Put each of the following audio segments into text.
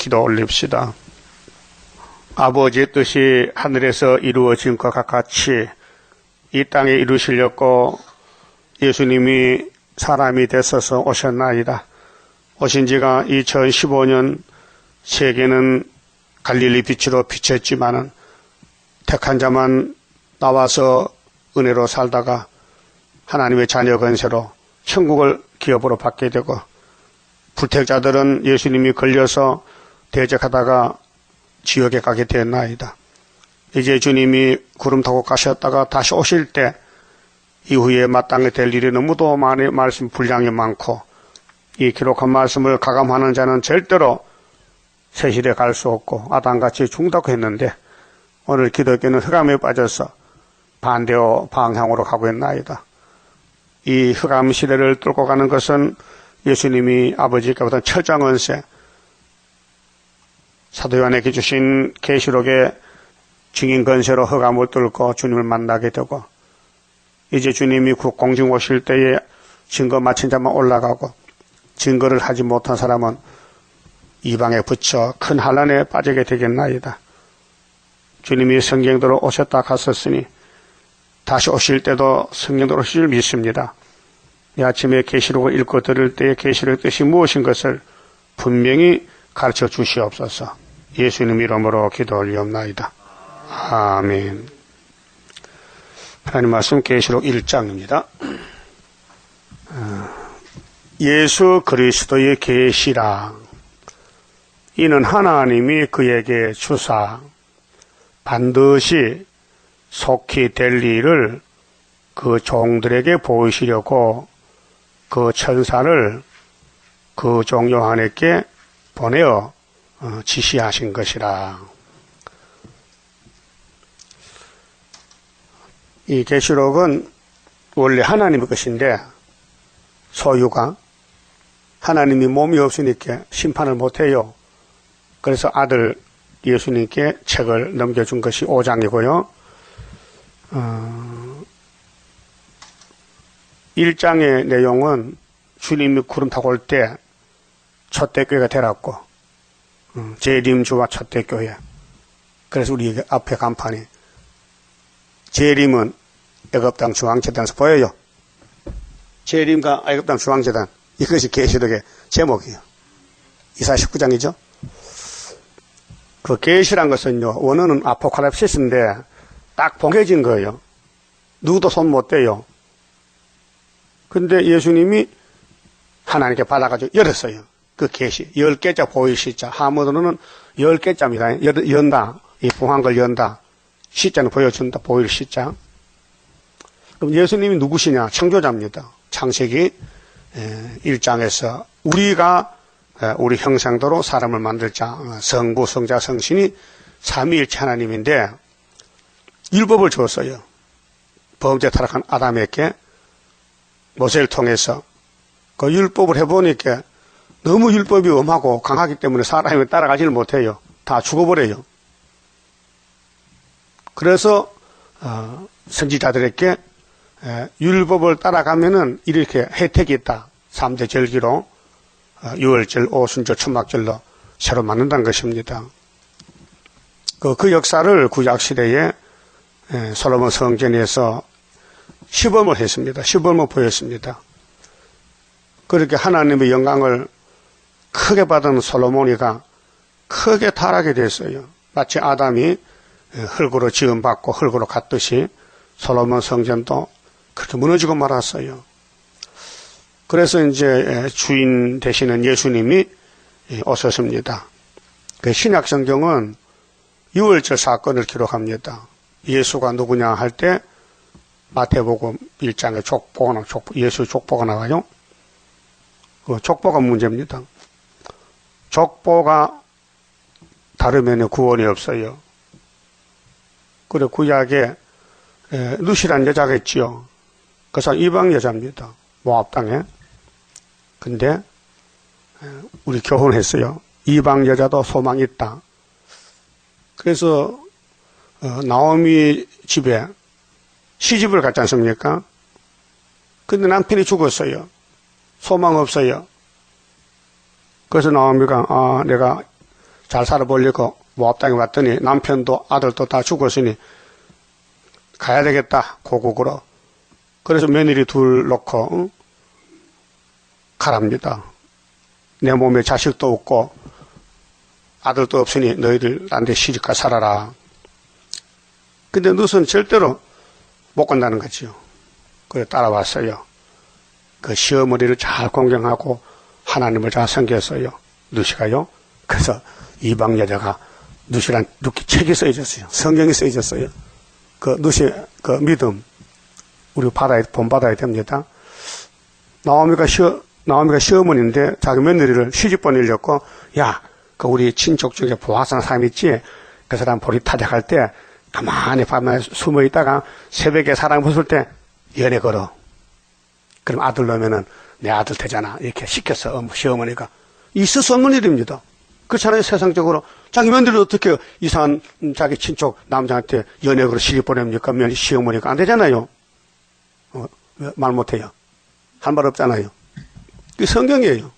기도 올립시다. 아버지의 뜻이 하늘에서 이루어진 것과 같이 이 땅에 이루시려고 예수님이 사람이 되셔서 오셨나이다. 오신 지가 2015년 세계는 갈릴리 빛으로 비쳤지만은 택한 자만 나와서 은혜로 살다가 하나님의 자녀 건세로 천국을 기업으로 받게 되고 불택자들은 예수님이 걸려서 대적하다가 지옥에 가게 되었나이다. 이제 주님이 구름 타고 가셨다가 다시 오실 때 이후에 마땅히 될 일이 너무도 많이 말씀 분량이 많고 이 기록한 말씀을 가감하는 자는 절대로 세실에 갈 수 없고 아담같이 죽다고 했는데 오늘 기독교는 흑암에 빠져서 반대로 방향으로 가고 있나이다. 이 흑암 시대를 뚫고 가는 것은 예수님이 아버지께 받은 철장언세 사도 요한에게 주신 계시록의 증인 건세로 흑암을 뚫고 주님을 만나게 되고 이제 주님이 공중 오실 때에 증거 마친 자만 올라가고 증거를 하지 못한 사람은 이방에 붙여 큰 환난에 빠지게 되겠나이다. 주님이 성경대로 오셨다 갔었으니 다시 오실 때도 성경대로 오실 줄 믿습니다. 이 아침에 계시록을 읽고 들을 때의 계시록의 뜻이 무엇인 것을 분명히 가르쳐 주시옵소서. 예수님 이름으로 기도 올리옵나이다. 아멘. 하나님 말씀 계시록 1장입니다. 예수 그리스도의 계시라. 이는 하나님이 그에게 주사 반드시 속히 될 일을 그 종들에게 보이시려고 그 천사를 그 종 요한에게 보내어 지시하신 것이라. 이 계시록은 원래 하나님의 것인데 소유가 하나님이 몸이 없으니까 심판을 못해요. 그래서 아들 예수님께 책을 넘겨준 것이 5장이고요. 1장의 내용은 주님이 구름 타고 올 때 초대교회가 되었고 재림주와 초대교회. 그래서 우리 앞에 간판이 재림은 애굽 땅 중앙재단에서 보여요. 재림과 애굽 땅 중앙재단, 이것이 계시록의 제목이에요. 이사야 19장이죠. 그 계시란 것은요, 원어는 아포칼립시스인데 딱 봉해진 거예요. 누구도 손 못 대요. 근데 예수님이 하나님께 받아가지고 열었어요. 그 계시 10개자 보이시자, 하모드로는 10개자입니다. 연다, 이 봉한 걸 연다, 시자는 보여준다, 보일 시자. 그럼 예수님이 누구시냐? 창조자입니다. 창세기 1장에서 우리가 우리 형상대로 사람을 만들자, 성부, 성자, 성신이 삼위일체 하나님인데 율법을 줬어요. 범죄 타락한 아담에게 모세를 통해서 그 율법을 해보니까 너무 율법이 엄하고 강하기 때문에 사람이 따라가지를 못해요. 다 죽어버려요. 그래서 선지자들에게 율법을 따라가면은 이렇게 혜택이 있다. 3대 절기로 유월절, 오순절, 초막절로 새로 만든다는 것입니다. 그 역사를 구약시대에 솔로몬 성전에서 시범을 했습니다. 시범을 보였습니다. 그렇게 하나님의 영광을 크게 받은 솔로몬이가 크게 타락이 됐어요. 마치 아담이 흙으로 지음받고 흙으로 갔듯이 솔로몬 성전도 그렇게 무너지고 말았어요. 그래서 이제 주인 되시는 예수님이 오셨습니다. 그 신약 성경은 유월절 사건을 기록합니다. 예수가 누구냐 할 때 마태복음 1장에 예수 족보가 나와요. 그 족보가 문제입니다. 족보가 다르면 구원이 없어요. 그리고 구약에 루시라는 여자가 있지요. 그 사람 이방 여자입니다. 모압 땅에. 근데 우리 교훈했어요. 이방 여자도 소망이 있다. 그래서 나오미 집에 시집을 갔지 않습니까? 근데 남편이 죽었어요. 소망 없어요. 그래서 나오미가 내가 잘 살아보려고 모압 땅에 왔더니 남편도 아들도 다 죽었으니 가야 되겠다, 고국으로. 그래서 며느리 둘 놓고 가랍니다. 내 몸에 자식도 없고 아들도 없으니 너희들 딴 데 시집가 살아라. 근데 룻은 절대로 못 간다는 거죠. 그래 따라왔어요. 그 시어머니를 잘 공경하고 하나님을 잘 섬겼어요. 룻이가요. 그래서 이방 여자가 룻이 책이 써있었어요. 성경이 써있었어요. 그 룻이 그 믿음 우리 본받아야 됩니다. 나오미가 시어머니인데 자기 며느리를 시집 보내려고 야, 그 우리 친족 중에 보아하는 사람 있지? 그 사람 보리 타작할 때 가만히 밤에 숨어 있다가 새벽에 사람 벗을 때 연애 걸어. 그럼 아들 넣으면은 내 아들 되잖아. 이렇게 시켰어, 시어머니가. 있을 수 없는 일입니다. 그렇잖아요, 세상적으로. 자기 며느리를 어떻게 이상한 자기 친족 남자한테 연애 걸어 시집 보냅니까? 시어머니가 안 되잖아요. 말 못해요. 할 말 없잖아요. 이게 성경이에요.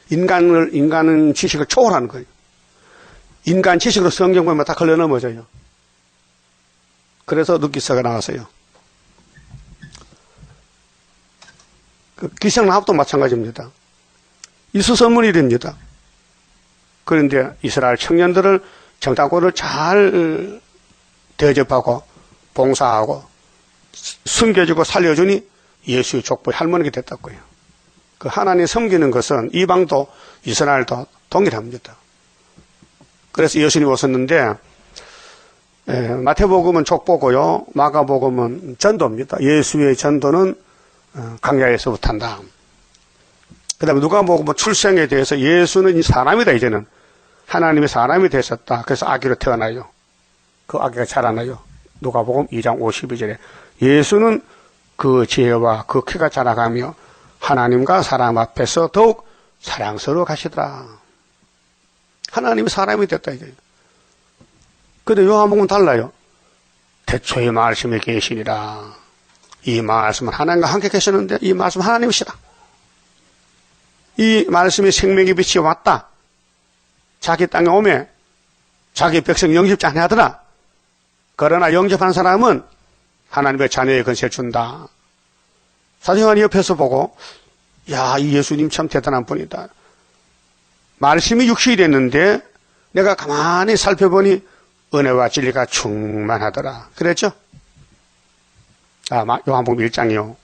인간은 지식을 초월하는 거예요. 인간 지식으로 성경 보면 다 걸려 넘어져요. 그래서 룻기서가 나왔어요. 그 기생라합도 마찬가지입니다. 이수선문 일입니다. 그런데 이스라엘 청년들을 정탐꾼을 잘 대접하고 봉사하고 숨겨주고 살려주니 예수의 족보의 할머니가 됐다고요. 그 하나님 섬기는 것은 이방도 이스라엘도 동일합니다. 그래서 예수님이 오셨는데 마태복음은 족보고요. 마가복음은 전도입니다. 예수의 전도는 광야에서부터 한다. 그 다음에 누가복음은 출생에 대해서 예수는 사람이다. 이제는 하나님의 사람이 되셨다. 그래서 아기로 태어나요. 그 아기가 자라나요. 누가복음 2장 52절에 예수는 그 지혜와 그 키가 자라가며 하나님과 사람 앞에서 더욱 사랑스러워 가시더라. 하나님이 사람이 됐다 이제. 근데 요한복음은 달라요. 태초의 말씀에 계시니라. 이 말씀은 하나님과 함께 계셨는데 이 말씀은 하나님이시라. 이 말씀이 생명의 빛이 왔다. 자기 땅에 오매 자기 백성 영접지 아니하더라. 그러나 영접한 사람은 하나님의 자녀의 권세를 준다. 사도요한이 옆에서 보고 야, 이 예수님 참 대단한 분이다. 말씀이 육신이 됐는데 내가 가만히 살펴보니 은혜와 진리가 충만하더라. 그랬죠? 요한복음 1장이요.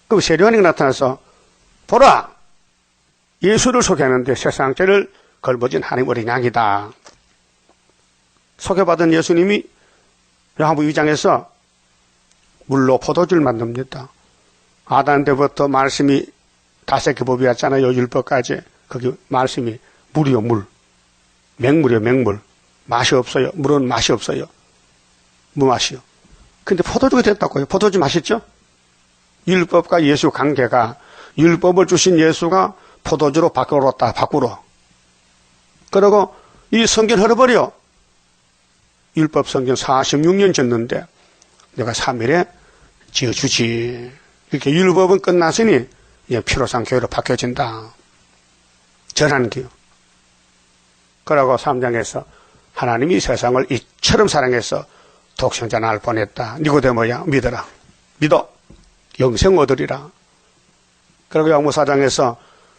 그럼 세례요한이 나타나서 보라! 예수를 소개하는데 세상 죄를 걸머진 하나님 어린 양이다. 소개받은 예수님이 요한복음 2장에서 물로 포도주를 만듭니다. 아담 때부터 말씀이 5개 법이었잖아요. 율법까지. 거기 말씀이 물이요, 물. 맹물이요, 맹물. 맛이 없어요. 물은 맛이 없어요. 무맛이요. 근데 포도주가 됐다고요. 포도주 맛있죠? 율법과 예수 관계가 율법을 주신 예수가 포도주로 바꿔놓았다. 밖으로. 그리고 이 성경 흘러버려. 율법 성경 46년 졌는데 내가 3일에 지어주지. 이렇게 율법은 끝났으니 이제 피로상 교회로 바뀌어진다. 전하는 교회. 그러고 3장에서 하나님이 세상을 이처럼 사랑해서 독생자 날 보냈다. 니고데모야 믿어라. 믿어. 영생 얻으리라. 그리고 요한복음 4장에서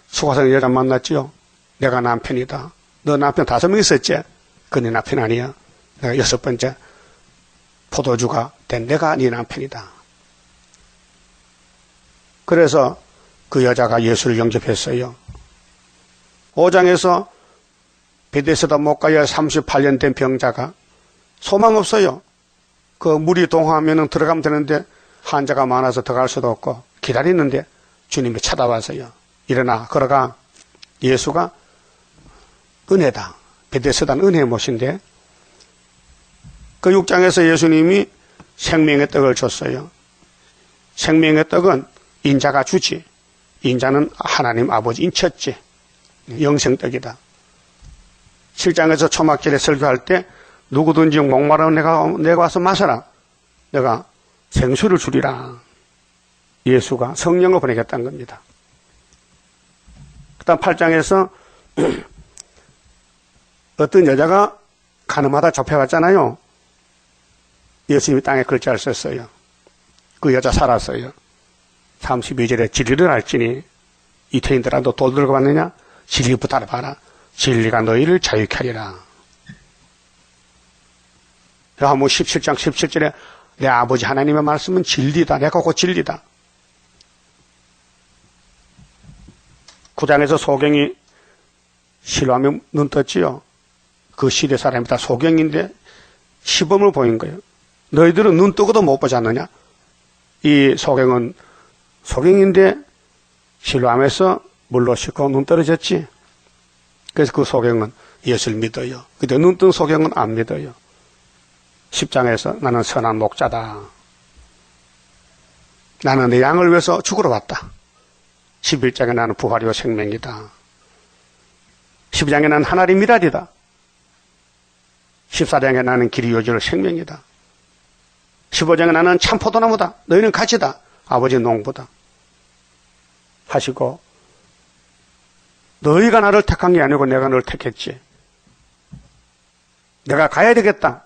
수고하는 여자 만났지요. 내가 남편이다. 너 남편 5명 있었지? 그 네 남편 아니야. 내가 6번째 포도주가 된 내가 네 남편이다. 그래서 그 여자가 예수를 영접했어요. 5장에서 베데스다 못 가야 38년 된 병자가 소망 없어요. 그 물이 동하면은 들어가면 되는데 환자가 많아서 들어갈 수도 없고 기다리는데 주님이 찾아와서요. 일어나 걸어가. 예수가 은혜다. 베데스다는 은혜의 못인데 그 6장에서 예수님이 생명의 떡을 줬어요. 생명의 떡은 인자가 주지. 인자는 하나님 아버지 인쳤지. 영생떡이다. 7장에서 초막절에 설교할 때 누구든지 목마르면 내가 와서 마셔라. 내가 생수를 주리라. 예수가 성령을 보내겠다는 겁니다. 그 다음 8장에서 어떤 여자가 가늠하다 잡혀갔잖아요. 예수님이 땅에 글자를 썼어요. 그 여자 살았어요. 32절에 진리를 알지니 이태인들아 너 돌 들고 왔느냐? 진리부터 알아봐라. 진리가 너희를 자유케 하리라. 요한복음 17장 17절에 내 아버지 하나님의 말씀은 진리다. 내가 곧 진리다. 9장에서 소경이 실로암에 눈 떴지요. 그 시대 사람이 다 소경인데 시범을 보인 거예요. 너희들은 눈 뜨고도 못 보지 않느냐? 이 소경은 소경인데 실로암에서 물로 씻고 눈 떨어졌지. 그래서 그 소경은 예수를 믿어요. 근데 눈 뜬 소경은 안 믿어요. 10장에서 나는 선한 목자다. 나는 내 양을 위해서 죽으러 왔다. 11장에 나는 부활이요 생명이다. 12장에 나는 하나님 미랄이다. 14장에 나는 길이 요지로 생명이다. 15장에 나는 참 포도나무다. 너희는 가지다. 아버지 농부다. 하시고 너희가 나를 택한 게 아니고 내가 너를 택했지. 내가 가야 되겠다.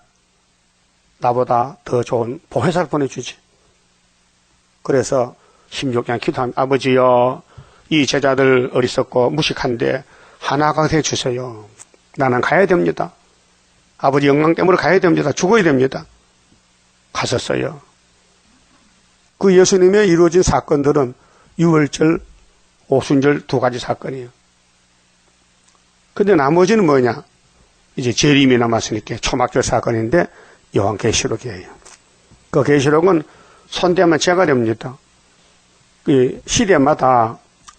나보다 더 좋은 보혜사를 보내주지. 그래서 16장 기도합니다. 아버지여 이 제자들 어리석고 무식한데 하나가 되어주세요. 나는 가야 됩니다. 아버지 영광 때문에 가야 됩니다. 죽어야 됩니다. 갔었어요. 그 예수님의 이루어진 사건들은 유월절, 오순절 두 가지 사건이에요. 근데 나머지는 뭐냐? 이제 재림이 남았으니까 초막절 사건인데 요한계시록이에요. 그 계시록은 손대면 죄가 됩니다. 그 시대마다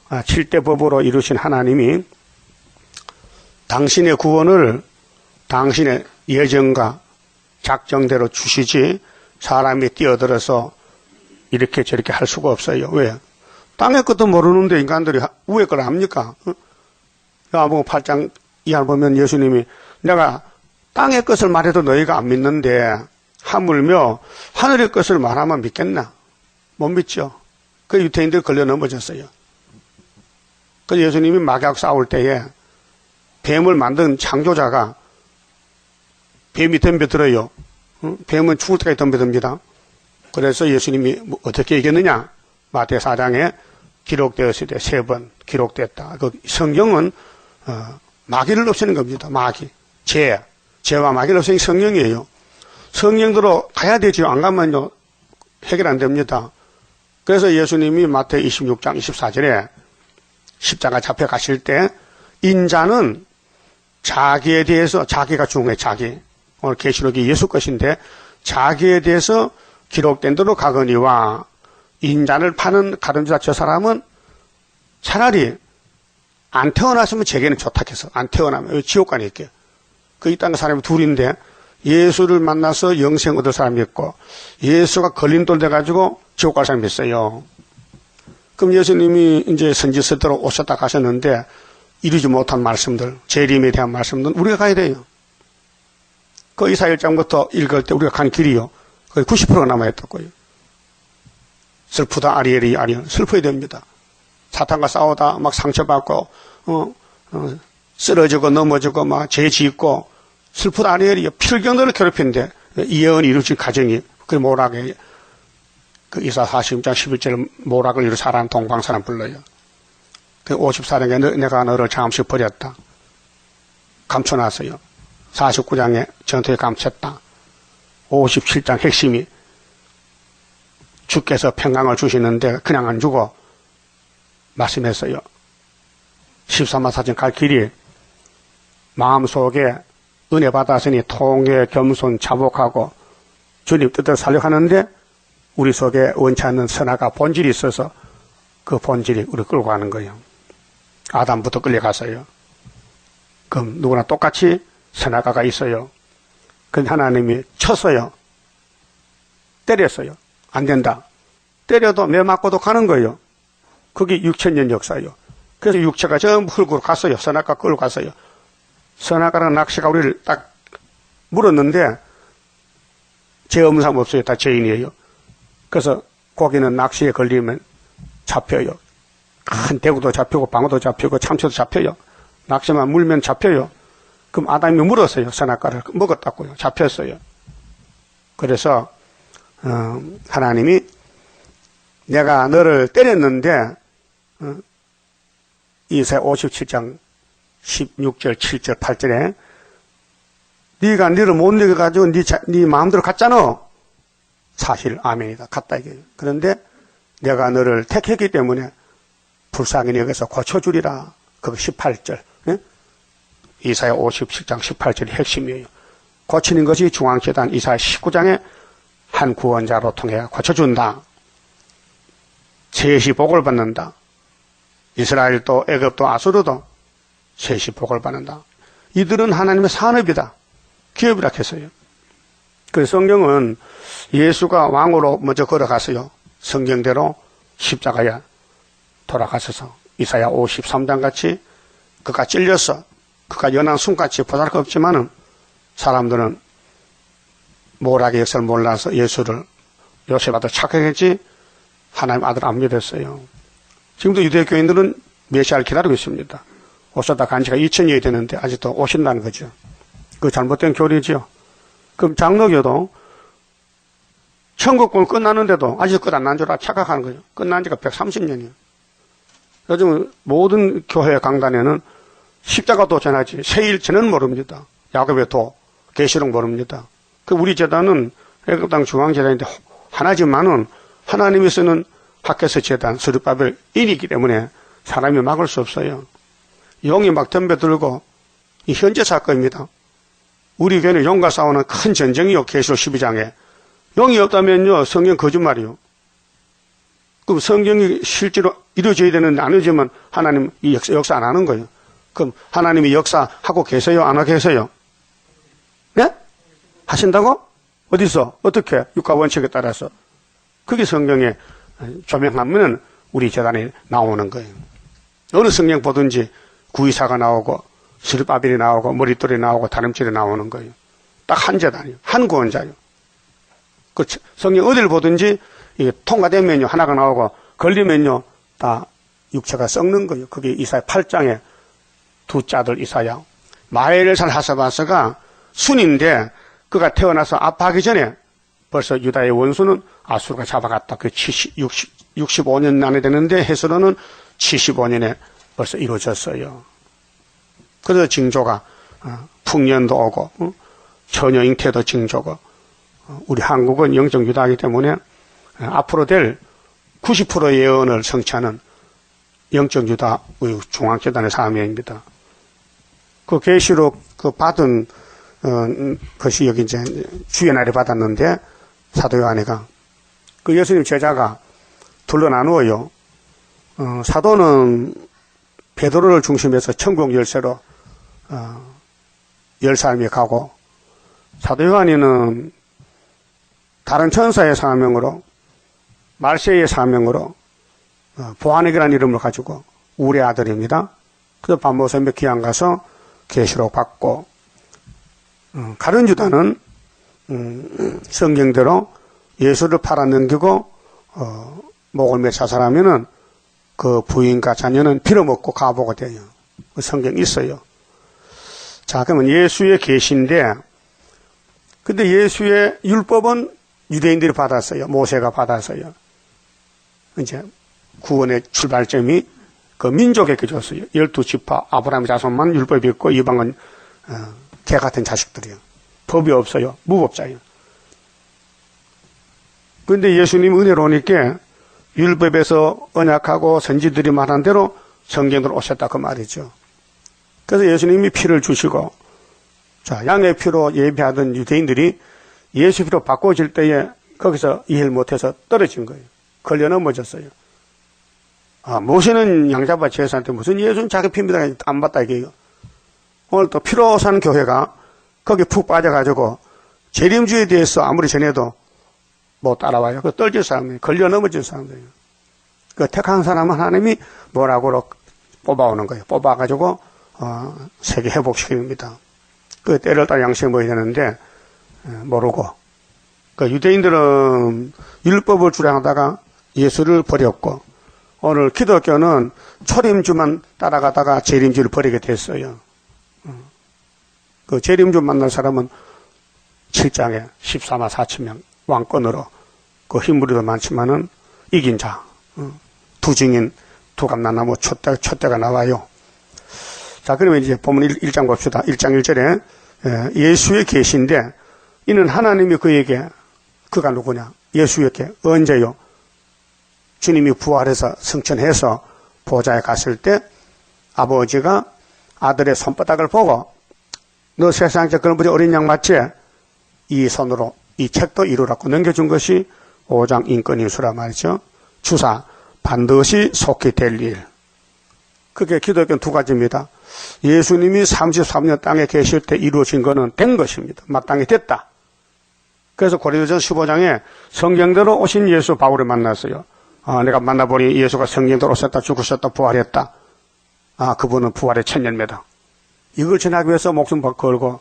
7대 법으로 이루신 하나님이 당신의 구원을 당신의 예정과 작정대로 주시지 사람이 뛰어들어서 이렇게 저렇게 할 수가 없어요. 왜? 땅의 것도 모르는데 인간들이 위의 걸 압니까? 요한복음 8장 이하를 보면 예수님이 내가 땅의 것을 말해도 너희가 안 믿는데 하물며 하늘의 것을 말하면 믿겠나? 못 믿죠. 그 유태인들 걸려 넘어졌어요. 그 예수님이 마귀하고 싸울 때에 뱀을 만든 창조자가 뱀이 덤벼들어요. 뱀은 죽을 때까지 덤벼듭니다. 그래서 예수님이 어떻게 이겼느냐? 마태 4장에 기록되었을 때 3번 기록됐다. 그 성경은 마귀를 없애는 겁니다. 마귀, 죄와 마귀를 없애는 성경이에요. 성경대로 가야 되죠. 안 가면요 해결 안 됩니다. 그래서 예수님이 마태 26장 24절에 십자가 잡혀 가실 때 인자는 자기에 대해서 자기가 중요해. 자기 오늘 계시록이 예수 것인데 자기에 대해서 기록된 대로 가거니와 인자를 파는 가룟주자 저 사람은 차라리 안 태어났으면 제게는 좋다 해서 안 태어나면 지옥 가니 있게 그 이 땅 사람이 둘인데 예수를 만나서 영생 얻을 사람이 있고 예수가 걸림돌 돼가지고 지옥 갈 사람이 있어요. 그럼 예수님이 이제 선지서대로 오셨다 가셨는데 이루지 못한 말씀들, 재림에 대한 말씀들은 우리가 가야 돼요. 그 이사 1장부터 읽을 때 우리가 간 길이요. 거의 90%가 남아있다고요. 슬프다 아리엘이 아리엘. 슬퍼야 됩니다. 사탄과 싸우다 막 상처받고 쓰러지고 넘어지고 막 죄 짓고 슬프다 아리엘이 필경들을 괴롭히는데 이 예언이 이루어진 가정이 그 모락에 그 이사 40장 11절 모락을 이루 사람 동방사람 불러요. 그 54장에 내가 너를 잠시 버렸다. 감춰놨어요. 49장에 전투에 감췄다. 57장 핵심이 주께서 평강을 주시는데 그냥 안 주고 말씀했어요. 13만 사천 갈 길이 마음속에 은혜 받았으니 통회, 겸손, 자복하고 주님 뜻대로 살려고 하는데 우리 속에 원치 않는 선악과 본질이 있어서 그 본질이 우리 끌고 가는 거예요. 아담부터 끌려갔어요. 그럼 누구나 똑같이 선악과가 있어요. 근데 하나님이 쳤어요. 때렸어요. 안 된다. 때려도 매 맞고도 가는 거예요. 그게 6,000년 역사예요. 그래서 육체가 전부 흙으로 갔어요. 선악과 끌고 갔어요. 선악과랑 낚시가 우리를 딱 물었는데 죄 없는 사람 없어요. 다 죄인이에요. 그래서 고기는 낚시에 걸리면 잡혀요. 큰 대구도 잡히고 방어도 잡히고 참치도 잡혀요. 낚시만 물면 잡혀요. 그럼 아담이 물었어요. 선악과를 먹었다고요. 잡혔어요. 그래서 하나님이 내가 너를 때렸는데 이사야 57장 16절 7절 8절에 네가 너를 못 이겨가지고 네 마음대로 갔잖아. 사실 아멘이다. 갔다 이게. 그런데 내가 너를 택했기 때문에 불쌍히 여기서 고쳐주리라. 그거 18절. 예? 이사야 57장 18절이 핵심이에요. 고치는 것이 중앙재단 이사야 19장에 한 구원자로 통해 고쳐준다. 셋이 복을 받는다. 이스라엘도 애굽도 아수르도 셋이 복을 받는다. 이들은 하나님의 산업이다. 기업이라 했어요. 그래서 성경은 예수가 왕으로 먼저 걸어갔어요. 성경대로 십자가에 돌아가셔서 이사야 53장 같이 그가 찔려서 그가 연한 숨같이 보잘 것 없지만은 사람들은 모락의 역사를 몰라서 예수를 요셉한테 착각했지 하나님 아들 안 믿었어요. 지금도 유대 교인들은 메시아를 기다리고 있습니다. 오셨다 간 지가 2000년이 되는데 아직도 오신다는 거죠. 그 잘못된 교리죠. 그럼 장로교도 천국권 끝나는데도 아직 끝 안 난 줄 착각하는 거죠. 끝난 지가 130년이에요. 요즘 모든 교회 강단에는 십자가도 전하지 세일전은 모릅니다. 야곱의 도, 계시록 모릅니다. 그 우리 재단은 애굽 땅 중앙재단인데 하나지만은 하나님이 쓰는 학개서 재단 스룹바벨 1이기 때문에 사람이 막을 수 없어요. 용이 막 덤벼들고 이 현재 사건입니다. 우리 교회는 용과 싸우는 큰 전쟁이요. 계시록 12장에. 용이 없다면요. 성경 거짓말이요. 그럼 성경이 실제로 이루어져야 되는데 안 이루어지면 하나님 이 역사 안 하는 거예요. 그럼 하나님이 역사하고 계세요? 안 하고 계세요? 네? 하신다고? 어디서? 어떻게? 육가 원칙에 따라서. 그게 성경에 조명하면 우리 재단에 나오는 거예요. 어느 성경 보든지 구이사가 나오고 스룹바벨이 나오고 머릿돌이 나오고 다름질이 나오는 거예요. 딱 한 재단이요. 한 구원자요. 그 성경 어디를 보든지 이게 통과되면요. 하나가 나오고 걸리면요. 다 육체가 썩는 거예요. 그게 이사야 8장에 두 짜들 이사야. 마엘살 하사바스가 순인데 그가 태어나서 아파하기 전에 벌써 유다의 원수는 아수르가 잡아갔다. 그 65년 안에 되는데 해서로는 75년에 벌써 이루어졌어요. 그래서 징조가 풍년도 오고 처녀 잉태도 징조고 우리 한국은 영적 유다이기 때문에 앞으로 될 90%의 예언을 성취하는 영적 유다의 중앙재단의 사명입니다. 그 계시록 그 받은 것이 여기 이제 주의 날에 받았는데 사도 요한이가 그 예수님 제자가 둘로 나누어요. 사도는 베드로를 중심해서 천국 열쇠로 열사람이 가고 사도 요한이는 다른 천사의 사명으로 말세의 사명으로 보아내기라는 이름을 가지고 우리의 아들입니다. 그래서 밤모섬에 귀양 가서 계시록 받고 가룟 유다는 성경대로 예수를 팔아넘기고 목을 매 자살하면은 그 부인과 자녀는 빌어먹고 가보게 돼요. 그 성경 있어요. 자, 그러면 예수의 계시인데 근데 예수의 율법은 유대인들이 받았어요. 모세가 받았어요. 이제 구원의 출발점이 그 민족에게 줬어요. 12지파 아브라함의 자손만 율법이 있고 이방은 개 같은 자식들이요. 법이 없어요. 무법자예요. 그런데 예수님 은혜로우니까 율법에서 언약하고 선지들이 말한 대로 성경으로 오셨다 그 말이죠. 그래서 예수님이 피를 주시고 자 양의 피로 예배하던 유대인들이 예수 피로 바꿔질 때에 거기서 이해를 못해서 떨어진 거예요. 걸려 넘어졌어요. 모세는 양잡아 제사한테 무슨 예수는 자기 피입니다. 안 받다 이게요. 오늘 또 피로 사는 교회가 거기 푹 빠져가지고 재림주의에 대해서 아무리 전해도 못 따라와요. 그 떨질 사람이에요. 걸려 넘어진 사람들이에요. 그 택한 사람은 하나님이 뭐라고 뽑아오는 거예요. 뽑아가지고 세계 회복시킵니다. 그 때를 따라 양식을 먹어야 되는데 모르고 그 유대인들은 율법을 주량하다가 예수를 버렸고 오늘 기독교는 초림주만 따라가다가 재림주를 버리게 됐어요. 그 재림주 만날 사람은 7장에 14만 4천 명 왕권으로 그 흰무리도 많지만은 이긴 자, 두 증인 두 감람나무 촛대가 나와요. 자, 그러면 이제 본문 1장 봅시다. 1장 1절에 예수의 계시인데 이는 하나님이 그가 누구냐? 예수에게 언제요? 주님이 부활해서 승천해서 보좌에 갔을 때 아버지가 아들의 손바닥을 보고 너 세상에 그런 어린 양 맞지? 이 손으로 이 책도 이루라고 넘겨준 것이 5장 인권인수라 말이죠. 주사 반드시 속히 될 일. 그게 기독교는 두 가지입니다. 예수님이 33년 땅에 계실 때 이루어진 것은 된 것입니다. 마땅히 됐다. 그래서 고린도전 15장에 성경대로 오신 예수 바울을 만났어요. 내가 만나보니 예수가 성경대로 오셨다, 죽으셨다, 부활했다. 그분은 부활의 천년매다. 이걸 전하기 위해서 목숨 걸고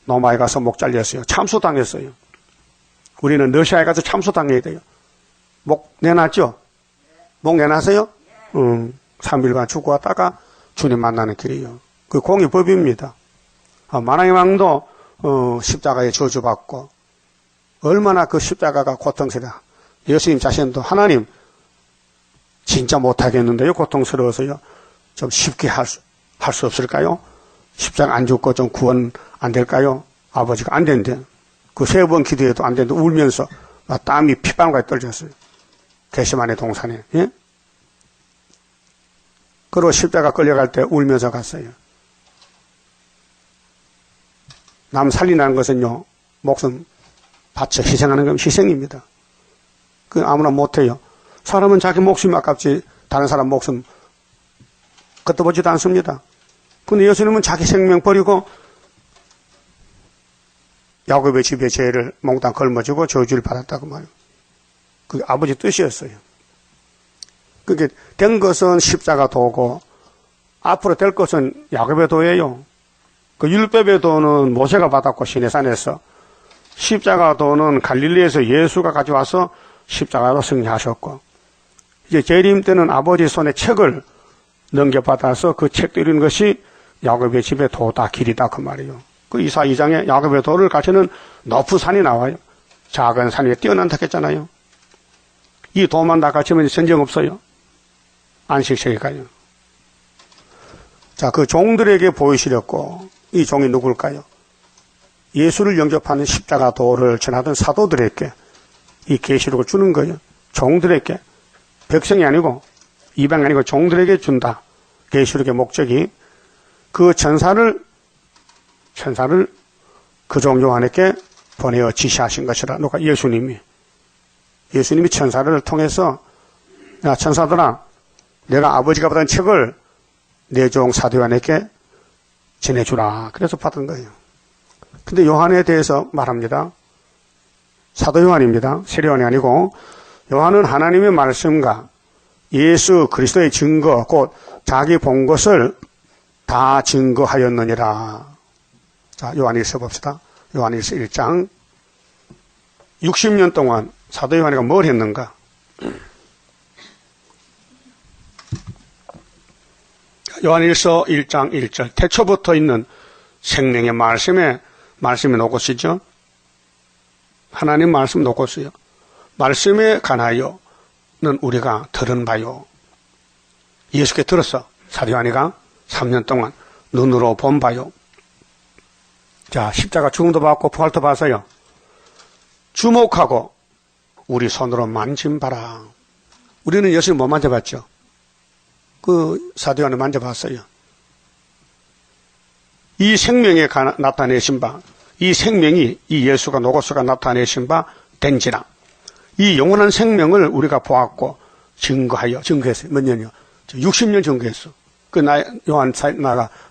로마에 가서 목 잘렸어요. 참수당했어요. 우리는 러시아에 가서 참수당해야 돼요. 목 내놨죠? 목 내놨어요? 3일간 죽고 왔다가 주님 만나는 길이에요. 그 공의법입니다. 만왕의 왕도 십자가에 저주받고 얼마나 그 십자가가 고통스러워. 예수님 자신도 하나님 진짜 못하겠는데요. 고통스러워서요. 좀 쉽게 할 수 없을까요? 십자가 안 죽고 좀 구원 안 될까요? 아버지가 안 된대. 그 3번 기도해도 안 되는데 울면서 땀이 피방울까지 떨어졌어요. 게시마네 동산에. 예? 그리고 십자가 끌려갈 때 울면서 갔어요. 남 살리라는 것은요, 목숨 바쳐 희생하는 건 희생입니다. 그 아무나 못해요. 사람은 자기 목숨이 아깝지 다른 사람 목숨 걷어보지도 않습니다. 근데 예수님은 자기 생명 버리고 야곱의 집에 죄를 몽땅 걸머지고 저주를 받았다고 말이에요. 그게 아버지 뜻이었어요. 그게 된 것은 십자가 도고 앞으로 될 것은 야곱의 도예요. 그 율법의 도는 모세가 받았고 시내산에서, 십자가 도는 갈릴리에서 예수가 가져와서 십자가로 승리하셨고, 이제 재림 때는 아버지 손에 책을 넘겨받아서 그 책도 이루는 것이 야곱의 집의 도다, 길이다 그 말이에요. 그 이사 2장에 야곱의 도를 가르치는 높은 산이 나와요. 작은 산 위에 뛰어난다 했잖아요. 이 도만 다 가르치면 전쟁 없어요. 안식세계가요. 자, 그 종들에게 보이시렸고, 이 종이 누굴까요? 예수를 영접하는 십자가 도를 전하던 사도들에게 이 계시록을 주는 거예요. 종들에게, 백성이 아니고 이방이 아니고 종들에게 준다. 계시록의 목적이 그 천사를 그 종 요한에게 보내어 지시하신 것이라. 누가? 예수님이 천사를 통해서, 야 천사들아, 내가 아버지가 받은 책을 내 종 사도 요한에게 전해주라. 그래서 받은 거예요. 근데 요한에 대해서 말합니다. 사도 요한입니다. 세례 요한이 아니고, 요한은 하나님의 말씀과 예수 그리스도의 증거, 곧 자기 본 것을 다 증거하였느니라. 자, 요한일서 봅시다. 요한일서 1장. 60년 동안 사도 요한이가 뭘 했는가? 요한일서 1장 1절. 태초부터 있는 생명의 말씀이 노고시죠. 하나님 말씀 노고시요. 말씀에 관하여는 우리가 들은 바요. 예수께 들었어. 사도 요한이가 3년 동안 눈으로 본 바요. 자, 십자가 죽음도 받고 부활도 받아서요. 주목하고 우리 손으로 만진 바라. 우리는 예수님 못 만져봤죠. 그 사도 요한을 만져봤어요. 이 생명에 나타내신 바, 이 생명이 이 예수가 노고스가 나타내신 바 된지라. 이 영원한 생명을 우리가 보았고 증거했어요. 몇 년이요? 60년 증거했어. 그 요한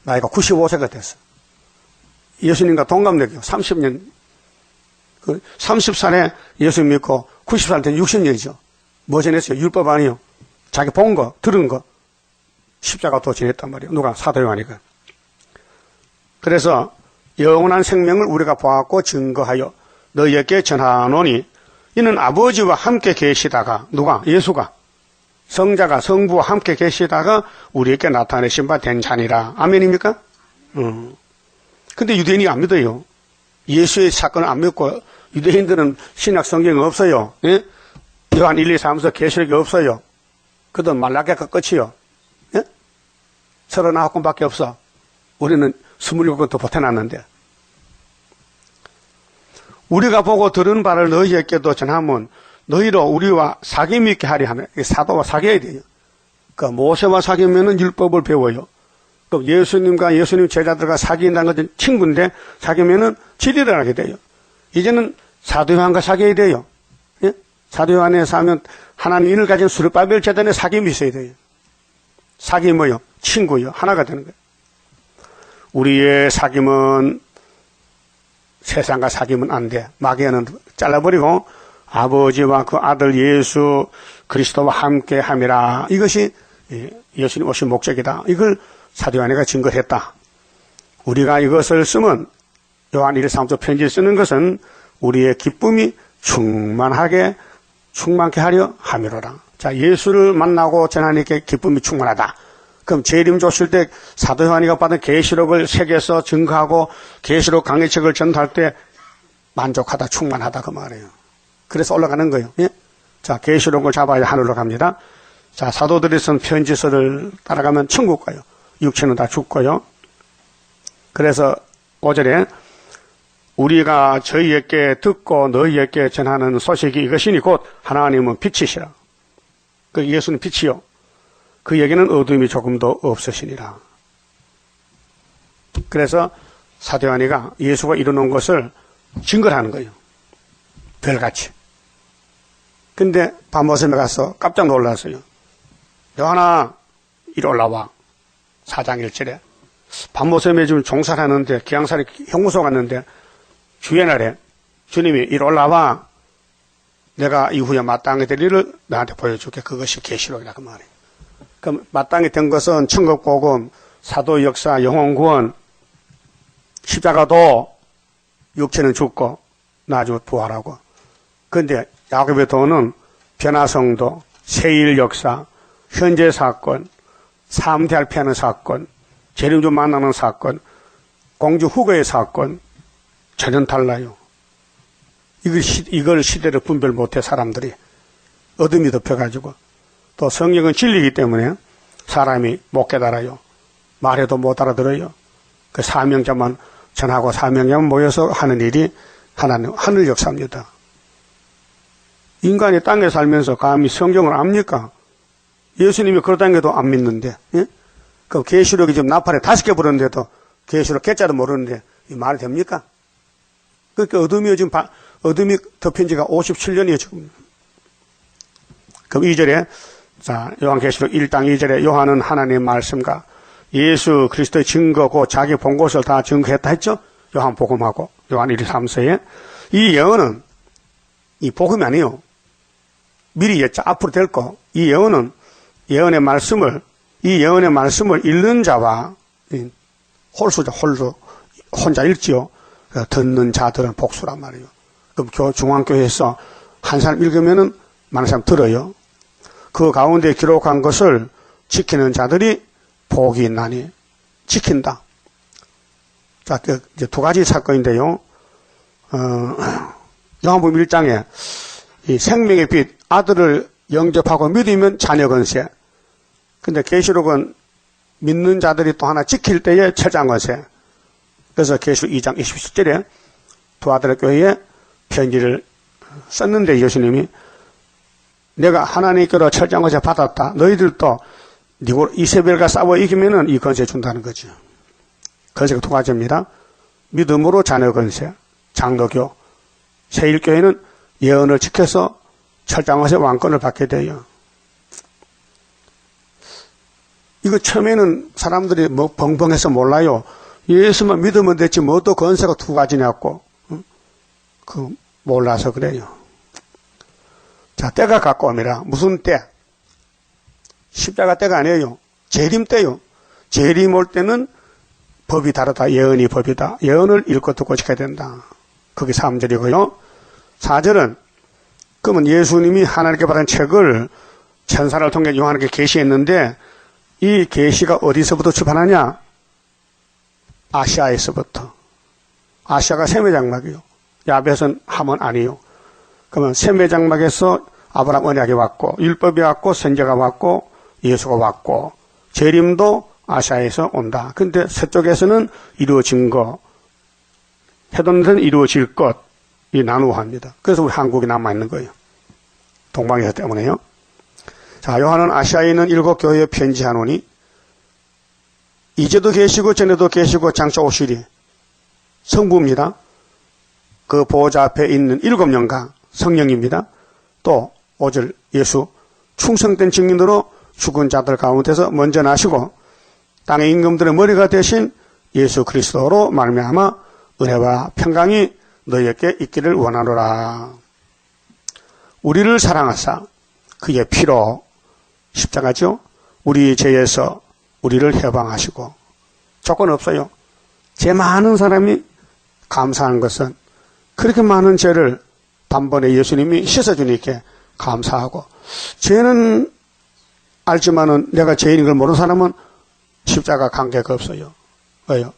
나이가 95세가 됐어. 예수님과 동갑내기요. 30년. 그 30살에 예수 믿고 90살 된 60년이죠. 뭐 전했어요? 율법 아니요. 자기 본 거, 들은 거. 십자가도 지냈단 말이에요. 누가? 사도 요한이가. 그래서 영원한 생명을 우리가 보았고 증거하여 너희에게 전하노니 이는 아버지와 함께 계시다가, 누가? 예수가, 성자가 성부와 함께 계시다가 우리에게 나타내신 바 된 자니라. 아멘입니까? 근데 유대인이 안 믿어요. 예수의 사건을 안 믿고 유대인들은 신약 성경이 없어요. 예? 요한 1, 2, 3서 계시록이 없어요. 그도 말라기가 끝이요. 예? 39권밖에 없어. 우리는 27권 더 보태놨는데. 우리가 보고 들은 바를 너희에게도 전하면 너희로 우리와 사귐 있게 하리 하면 사도와 사귀어야 돼요. 그 모세와 사귀면은 율법을 배워요. 그 예수님과 예수님 제자들과 사귄다는 것은 친구인데 사귀면은 진리를 하게 돼요. 이제는 사도 요한과 사귀어야 돼요. 예? 사도 요한에서 하면 하나님 인을 가진 수르바벨 제단에 사귐이 있어야 돼요. 사귐이 뭐요? 친구요. 하나가 되는 거예요. 우리의 사귐은 세상과 사귐은 안 돼. 마귀는 잘라버리고 아버지와 그 아들 예수 그리스도와 함께 함이라. 이것이 예수님 오신 목적이다. 이걸 사도 요한이가 증거했다. 우리가 이것을 쓰면 요한 1, 3조 편지를 쓰는 것은 우리의 기쁨이 충만하게 충만케 하려 함이로라. 자, 예수를 만나고 전하니까 기쁨이 충만하다. 그럼 재림 조실 때 사도 요한이가 받은 계시록을 세계에서 증거하고 계시록 강해책을 전달할 때 만족하다, 충만하다 그 말이에요. 그래서 올라가는 거예요. 예? 자, 계시록을 잡아야 하늘로 갑니다. 자, 사도들이 쓴 편지서를 따라가면 천국 가요. 육체는 다 죽고요. 그래서 5절에 우리가 저희에게 듣고 너희에게 전하는 소식이 이것이니 곧 하나님은 빛이시라. 그 예수는 빛이요. 그 얘기는 어둠이 조금도 없으시니라. 그래서 사도 요한이가 예수가 이루는 것을 증거를 하는 거예요. 별같이. 근데 밤모섬에 가서 깜짝 놀랐어요. 요한아, 이리 올라와. 4장 1절에. 밤모섬에 지금 종사를 하는데, 기양살이 형무소 갔는데, 주연하래. 주님이 이리 올라와. 내가 이후에 마땅히 될 일을 너한테 보여줄게. 그것이 계시록이라 그 말이에요. 그럼 마땅히 된 것은 천국복음, 사도 역사, 영혼 구원, 십자가도 육체는 죽고 나중에 부활하고. 그런데 야곱의 도는 변화성도, 세일 역사, 현재 사건, 삼대할 피하는 사건, 재림주 만나는 사건, 공주 후거의 사건 전혀 달라요. 이걸 시대를 분별 못해 사람들이 어둠이 덮여가지고. 또 성경은 진리이기 때문에 사람이 못 깨달아요. 말해도 못 알아들어요. 그 사명자만 전하고 사명자만 모여서 하는 일이 하나님 하늘 역사입니다. 인간이 땅에 살면서 감히 성경을 압니까? 예수님이 그러다는 게도 안 믿는데, 예? 그 계시록이 지금 나팔에 5개 불었는데도 계시록 개자도 모르는데 이 말이 됩니까? 그러니까 어둠이 덮인 지가 57년이에요 지금. 그럼 2절에 자, 요한계시록 1장 2절에 요한은 하나님의 말씀과 예수 그리스도의 증거고 자기 본 것을 다 증거했다 했죠? 요한 복음하고 요한 1, 2, 3서에 이 예언은 이 복음이 아니에요. 미리 앞으로 될 거. 이 예언은 이 예언의 말씀을 읽는 자와 홀수자 홀수 혼자 읽지요. 듣는 자들은 복수란 말이에요. 그럼 중앙교회에서 한 사람 읽으면은 많은 사람 들어요. 그 가운데 기록한 것을 지키는 자들이 복이 있나니 지킨다. 자, 이제 2가지 사건인데요. 요한복음 1장에 이 생명의 빛 아들을 영접하고 믿으면 자녀 건세. 근데 계시록은 믿는 자들이 또 하나 지킬 때에 철장 건세. 그래서 계시록 2장 27절에 두 아들의 교회에 편지를 썼는데 예수님이 내가 하나님께로 철장 건세 받았다. 너희들도 이세벨과 싸워 이기면은 이 건세 준다는 거죠. 건세가 2가지입니다. 믿음으로 자녀 건세, 장로교, 세일교회는 예언을 지켜서 철장 건세 왕권을 받게 돼요. 이거 처음에는 사람들이 뭐 벙벙해서 몰라요. 예수만 믿으면 됐지 뭐 또 건세가 2가지냐고 몰라서 그래요. 자, 때가 가까움이라. 무슨 때? 십자가 때가 아니에요. 재림 때요. 재림 올 때는 법이 다르다. 예언이 법이다. 예언을 읽고 듣고 지켜야 된다. 그게 3절이고요. 4절은 그러면 예수님이 하나님께 받은 책을 천사를 통해 요한에게 계시했는데 이 계시가 어디서부터 출판하냐? 아시아에서부터. 아시아가 세매장막이요. 야벳은 함은 아니요. 그러면 세매장막에서 아브라함 언약이 왔고 율법이 왔고 선제가 왔고 예수가 왔고 재림도 아시아에서 온다. 근데 서쪽에서는 이루어진 것, 해동에서는 이루어질 것이 나누어합니다. 그래서 우리 한국이 남아있는 거예요. 동방에서 때문에요. 자, 요한은 아시아에 있는 7교회에 편지하노니 이제도 계시고 전에도 계시고 장차 오시리 성부입니다. 그 보호자 앞에 있는 7명과 성령입니다. 또 5절 예수 충성된 증인으로 죽은 자들 가운데서 먼저 나시고 땅의 임금들의 머리가 되신 예수 그리스도로 말미암아 은혜와 평강이 너희에게 있기를 원하노라. 우리를 사랑하사 그의 피로 십자가죠. 우리 죄에서 우리를 해방하시고 조건 없어요. 죄 많은 사람이 감사하는 것은 그렇게 많은 죄를 단번에 예수님이 씻어주니까 감사하고 죄는 알지만은 내가 죄인인 걸 모르는 사람은 십자가 관계가 없어요. 왜요?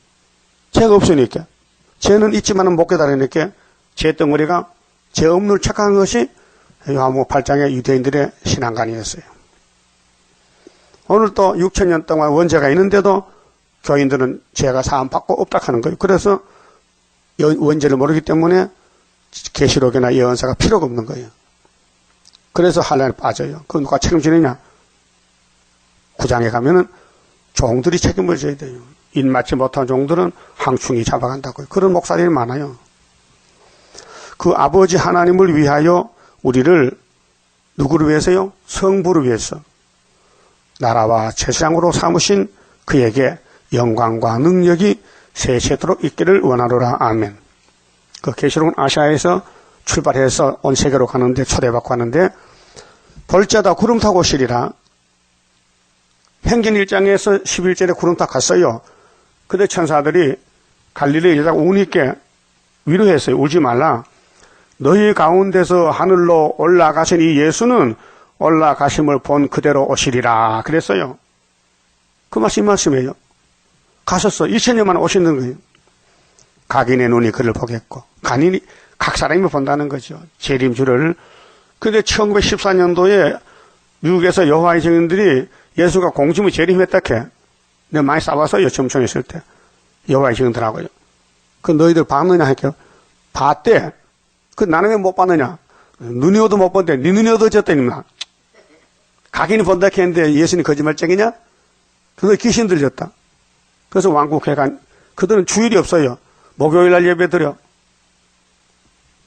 죄가 없으니까. 죄는 있지만은 못 깨달으니까 죄 덩어리가 죄 없는 착각한 것이 요한복음 8장의 유대인들의 신앙관이었어요. 오늘 또 6,000년 동안 원죄가 있는데도 교인들은 죄가 사함받고 없다 하는 거예요. 그래서 원죄를 모르기 때문에 계시록이나 예언서가 필요가 없는 거예요. 그래서 환란에 빠져요. 그건 누가 책임지느냐? 9장에 가면은 종들이 책임을 져야 돼요. 입맞지 못한 종들은 항충이 잡아간다고요. 그런 목사들이 많아요. 그 아버지 하나님을 위하여 우리를 누구를 위해서요? 성부를 위해서 나라와 제사장으로 삼으신 그에게 영광과 능력이 세세토록 있기를 원하노라. 아멘. 그 계시록은 아시아에서 출발해서 온 세계로 가는데 초대받고 가는데 볼자다 구름 타고 오시리라. 행전 1장에서 11절에 구름 타고 갔어요. 근데 천사들이 갈릴리 여자가 우니께 위로했어요. 울지 말라. 너희 가운데서 하늘로 올라가신 이 예수는 올라가심을 본 그대로 오시리라. 그랬어요. 그 말씀이에요. 가셨어. 2000년만 오시는 거예요. 각인의 눈이 그를 보겠고 간인이 각 사람이 본다는 거죠. 재림주를. 근데 1914년도에 미국에서 여호와의 증인들이 예수가 공주무 재림했다 해. 내가 많이 싸봤어요. 청청에 있을 때. 여호와의 증인들하고요. 그 너희들 봤느냐 할게요. 봤대. 그 나는 왜 못 봤느냐? 눈이 오도 못 본대. 네 눈이 어두워졌다니까. 각인이 본다 했는데 예수님 거짓말쟁이냐? 그거 귀신 들렸다. 그래서 왕국회관 그들은 주일이 없어요. 목요일날 예배 드려.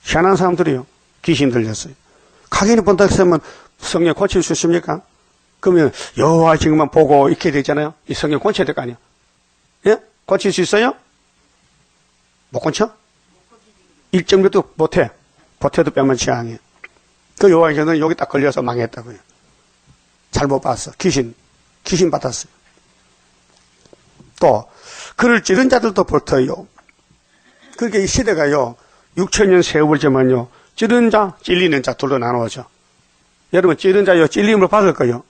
희한한 사람들이요. 귀신 들렸어요. 각인이 본다 했으면 성령 고칠 수 있습니까? 그러면 여호와의 증인만 보고 있게 되잖아요. 이 성령 고쳐야 될 거 아니야. 예? 고칠 수 있어요? 못 고쳐? 일정도도 못해. 못해도 뼈만 취향이에요. 그 여호와의 증인은 여기 딱 걸려서 망했다고요. 잘못 봤어. 귀신 받았어요. 또 그를 찌른 자들도 붙어요. 그렇게 이 시대가요. 6,000년 세월 지만요. 찌른 자, 찔리는 자 둘로 나누어져. 여러분 찌른 자요. 찔림을 받을 거요.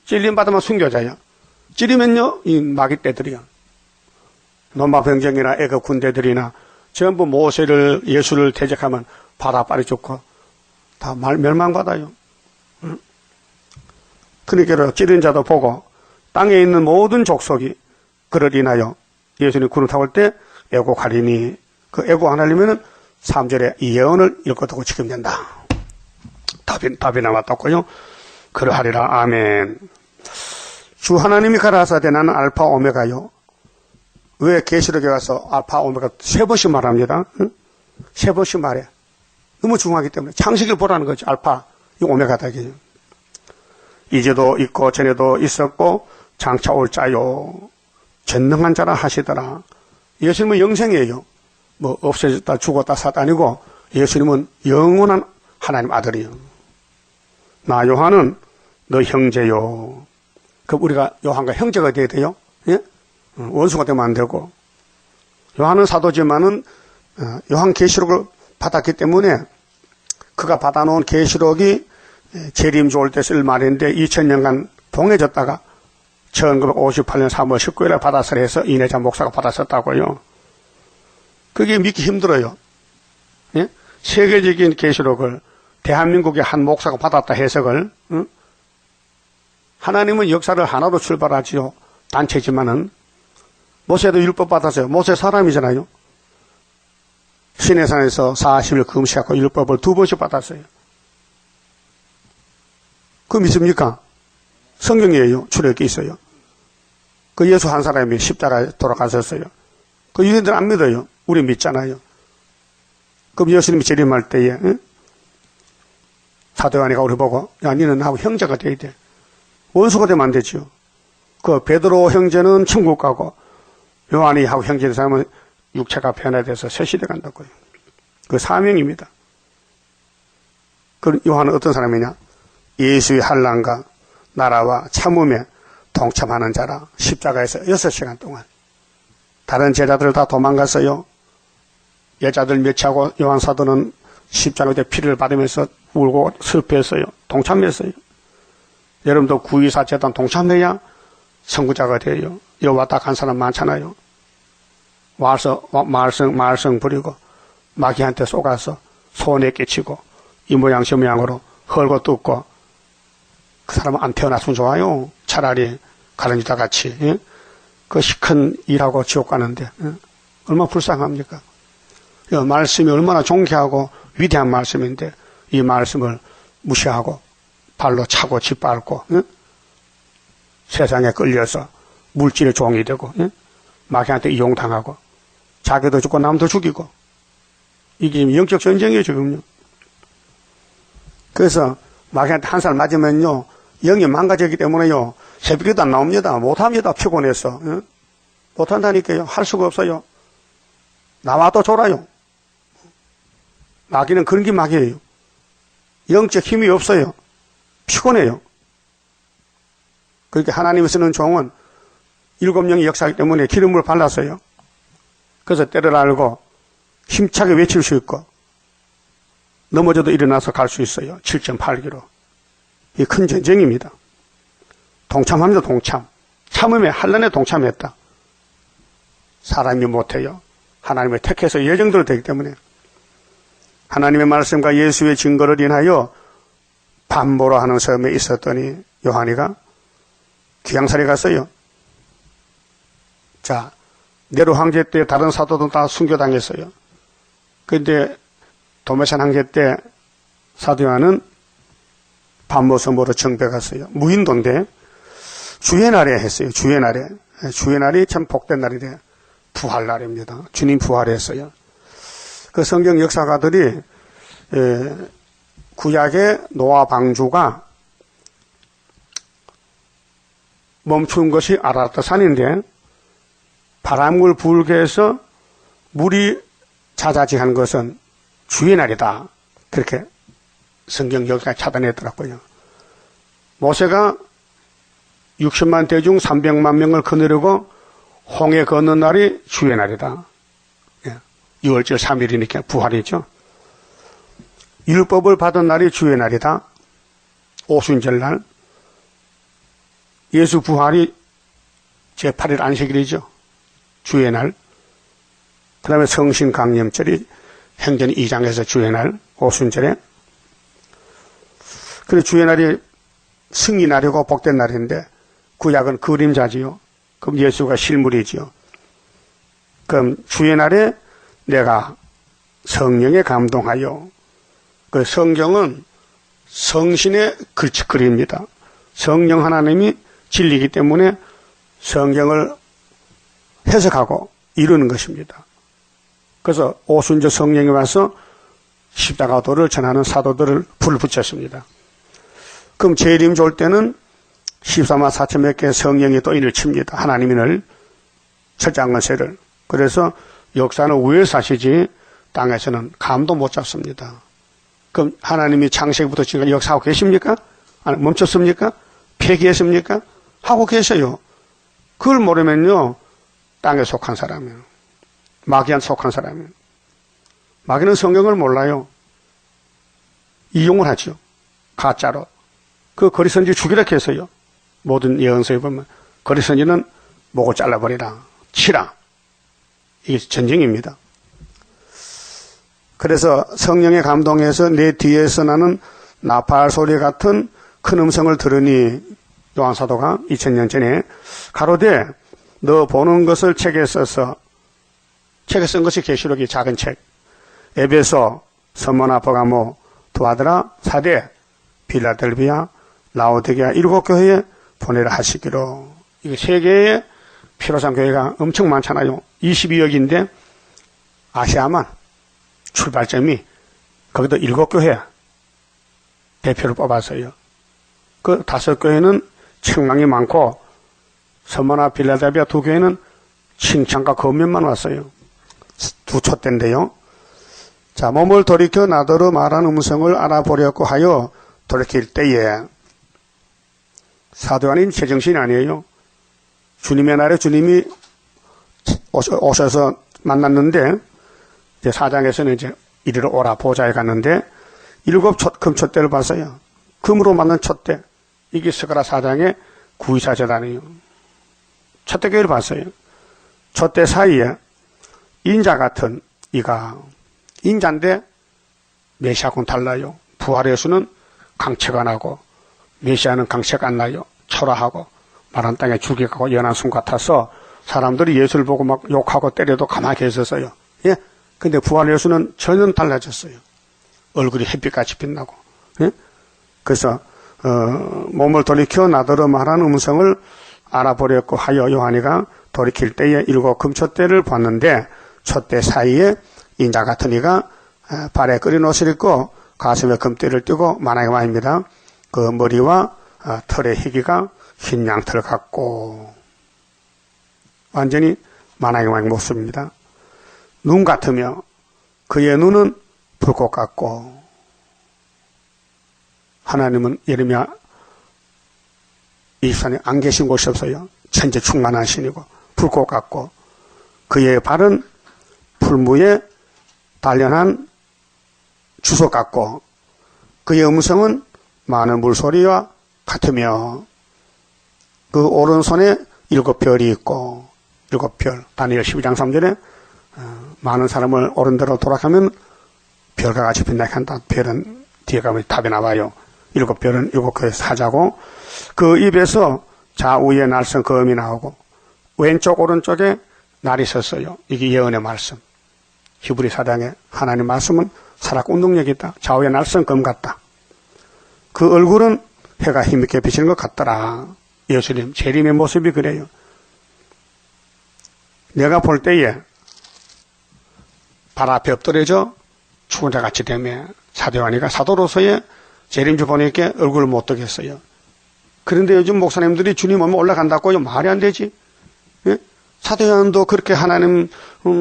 찔림 받으면 순교자요. 찌르면요. 이 마귀 떼들이요. 로마 병정이나 애굽 군대들이나 전부 모세를 예수를 대적하면 바다 빨리 죽고 다 멸망받아요. 그러니까 찌른 자도 보고 땅에 있는 모든 족속이 그를 인하여 예수님 구름 타고 올 때 애곡하리니 그 애곡 안 하려면은 3절에 이 예언을 읽고도 지켜낸다. 답이 나왔다고요. 그러하리라. 아멘. 주 하나님이 가라사대 나는 알파 오메가요. 왜 계시록에 가서 알파 오메가 3번씩 말합니다. 응? 3번씩 말해. 너무 중요하기 때문에 창식을 보라는 거죠. 알파, 이 오메가다. 이제도 있고 전에도 있었고 장차 올 자요. 전능한 자라 하시더라. 예수님은 영생이에요. 뭐 없어졌다 죽었다 사단이고 예수님은 영원한 하나님 아들이에요. 나 요한은 너 형제요. 그럼 우리가 요한과 형제가 돼야 돼요. 예? 원수가 되면 안 되고. 요한은 사도지만은 요한 계시록을 받았기 때문에 그가 받아놓은 계시록이 재림주 올 때 쓸 말인데 2000년간 봉해졌다가 1958년 3월 19일에 받아서 해서 이내자 목사가 받았었다고요. 그게 믿기 힘들어요. 예? 세계적인 계시록을 대한민국의 한 목사가 받았다 해석을, 하나님은 역사를 하나로 출발하지요. 단체지만은 모세도 율법 받았어요. 모세 사람이잖아요. 시내산에서 40일 금식하고 율법을 2번씩 받았어요. 그거 믿습니까? 성경이에요. 출애굽기 있어요. 그 예수 한 사람이 십자가에 돌아가셨어요. 그 유대인들 안 믿어요. 우리 믿잖아요. 그럼 예수님이 재림할 때에 사도 요한이가 우리 보고 야 니는 나하고 형제가 돼야 돼. 원수가 되면 안 되죠. 그 베드로 형제는 천국 가고 요한이 하고 형제된 사람은 육체가 변화돼서 새 시대 간다고요. 그 사명입니다. 그 요한은 어떤 사람이냐? 예수의 환난과 나라와 참음에 동참하는 자라. 십자가에서 6시간 동안 다른 제자들 다 도망갔어요. 여자들 몇하고 요한 사도는 십자가에 피를 받으면서 울고 슬퍼했어요. 동참했어요. 여러분도 9.24 재단 동참해야 선구자가 돼요. 여기 왔다 간 사람 많잖아요. 와서 말썽 부리고 마귀한테 속아서 손에 끼치고 이 모양 저 모양으로 헐고 뜯고 그 사람은 안 태어났으면 좋아요. 차라리 가른 유다 같이 그 큰 일하고 지옥 가는데 얼마나 불쌍합니까? 이 말씀이 얼마나 존귀하고 위대한 말씀인데 이 말씀을 무시하고 발로 차고 짓밟고 세상에 끌려서 물질의 종이 되고 마귀한테 이용당하고 자기도 죽고 남도 죽이고 이게 지금 영적 전쟁이에요 지금요. 그래서 마귀한테 한 살 맞으면요 영이 망가졌기 때문에요 새벽에도 안 나옵니다. 못합니다. 피곤해서 못한다니까요. 할 수가 없어요. 나와도 졸아요. 마귀는 그런 게 마귀예요. 영적 힘이 없어요. 피곤해요. 그렇게 하나님이 쓰는 종은 7명의 역사이기 때문에 기름을 발랐어요. 그래서 때를 알고 힘차게 외칠 수 있고 넘어져도 일어나서 갈 수 있어요. 7.8km. 이 큰 전쟁입니다. 동참합니다. 동참. 참음에 환난에 동참했다. 사람이 못해요. 하나님을 택해서 예정대로 되기 때문에 하나님의 말씀과 예수의 증거를 인하여 반보라 하는 섬에 있었더니 요한이가 귀양살이 갔어요. 자, 네로 황제 때 다른 사도도 다 순교당했어요. 그런데 도메산 황제 때 사도 요한은 반모섬으로 정배 갔어요. 무인도인데 주의 날에 했어요. 주의 날에. 주의 날이 참 복된 날이래. 부활날입니다. 주님 부활했어요. 그 성경 역사가들이 구약의 노아 방주가 멈춘 것이 아라트 산인데 바람을 불게 해서 물이 자자지한 것은 주의 날이다. 그렇게 성경 역사가 찾아냈더라고요. 모세가 60만 대중 300만 명을 거느리고 홍해 건넌 날이 주의 날이다. 6월절 3일이니까 부활이죠. 율법을 받은 날이 주의 날이다. 오순절 날. 예수 부활이 제8일 안식일이죠. 주의 날. 그 다음에 성신 강림절이 행전 2장에서 주의 날, 오순절에. 그래서 주의 날이 승리 날이고 복된 날인데 구약은 그림자지요. 그럼 예수가 실물이지요. 그럼 주의 날에 내가 성령에 감동하여 그 성경은 성신의 글짓글입니다. 성령 하나님이 진리이기 때문에 성경을 해석하고 이루는 것입니다. 그래서 오순절 성령이 와서 십자가도를 전하는 사도들을 불 붙였습니다. 그럼 재림 좋을 때는 14만 4천 몇 개의 성령이 또 인을 칩니다. 하나님인을 철장건세를. 그래서 역사는 위에서 하시지 땅에서는 감도 못 잡습니다. 그럼 하나님이 창세기부터 지금 역사하고 계십니까? 아니, 멈췄습니까? 폐기했습니까? 하고 계셔요. 그걸 모르면요 땅에 속한 사람이에요. 마귀한테 속한 사람이에요. 마귀는 성경을 몰라요. 이용을 하죠. 가짜로. 그 거리선지 죽이라 했어요. 모든 예언서에 보면 거리선지는 목을 잘라버리라. 치라. 이게 전쟁입니다. 그래서 성령의 감동에서 내 뒤에서 나는 나팔 소리 같은 큰 음성을 들으니 요한 사도가 2000년 전에 가로되 너 보는 것을 책에 써서 책에 쓴 것이 계시록이 작은 책 에베소, 서머나, 버가모, 두아드라, 사대, 빌라델비아, 라오디게아 7교회에 보내라 하시기로. 이거 세계에 피로상 교회가 엄청 많잖아요. 22억인데 아시아만 출발점이 거기도 7교회 대표를 뽑았어요. 그 5교회는 책망이 많고 서머나 빌라델비아 2교회는 칭찬과 검면만 왔어요. 두 촛대인데요. 자, 몸을 돌이켜 나더러 말하는 음성을 알아보려고 하여 돌이킬 때에 사도 아닌 제정신이 아니에요. 주님의 날에 주님이 오셔서 만났는데 이제 4장에서는 이제 이리로 오라 보좌에 갔는데 7 금촛대를 봤어요. 금으로 만든 촛대. 이게 스가랴 4장의 구이사 제단이에요. 촛대 교회를 봤어요. 촛대 사이에 인자 같은 이가 인자인데 메시아하고는 달라요. 부활의 예수는 강체가 나고 메시아는 강체가 안 나요. 초라하고 마른 땅에 죽이가고 연한 숨 같아서 사람들이 예수를 보고 막 욕하고 때려도 가만히 계셨어요. 예? 근데 부활의 예수는 전혀 달라졌어요. 얼굴이 햇빛같이 빛나고. 예? 그래서 몸을 돌이켜 나더러 말하는 음성을 알아보려고 하여 요한이가 돌이킬 때에 7 금촛대를 봤는데 촛대 사이에 인자 같은 이가 발에 끓인 옷을 입고 가슴에 금띠를 띠고 만화가 말입니다. 그 머리와 털의 희기가 흰 양털 같고 완전히 만화가 모습입니다. 눈 같으며 그의 눈은 불꽃 같고 하나님은 예레미야 24년 안 계신 곳이 없어요. 천재 충만하시니고 불꽃 같고 그의 발은 풀무에 단련한 주석 같고 그의 음성은 많은 물소리와 같으며 그 오른손에 7별이 있고 7별 다니엘 12장 3절에 많은 사람을 오른대로 돌아가면 별과 같이 빛나게 한다. 별은 뒤에 가면 답이 나와요. 7별은 7교회 사자고 그 입에서 좌우에 날선 검이 나오고 왼쪽 오른쪽에 날이 섰어요. 이게 예언의 말씀. 히브리 사장에 하나님 말씀은 살아있고 운동력이 있다. 좌우에 날선 검 같다. 그 얼굴은 해가 힘있게 비치는 것 같더라. 예수님 재림의 모습이 그래요. 내가 볼 때에 발 앞에 엎드려져 죽은 자 같이 되며 사도 요한이가 사도로서의 재림주 보니까 얼굴을 못 뜨겠어요. 그런데 요즘 목사님들이 주님 오면 올라간다고요. 말이 안 되지. 예? 사도 요한도 그렇게 하나님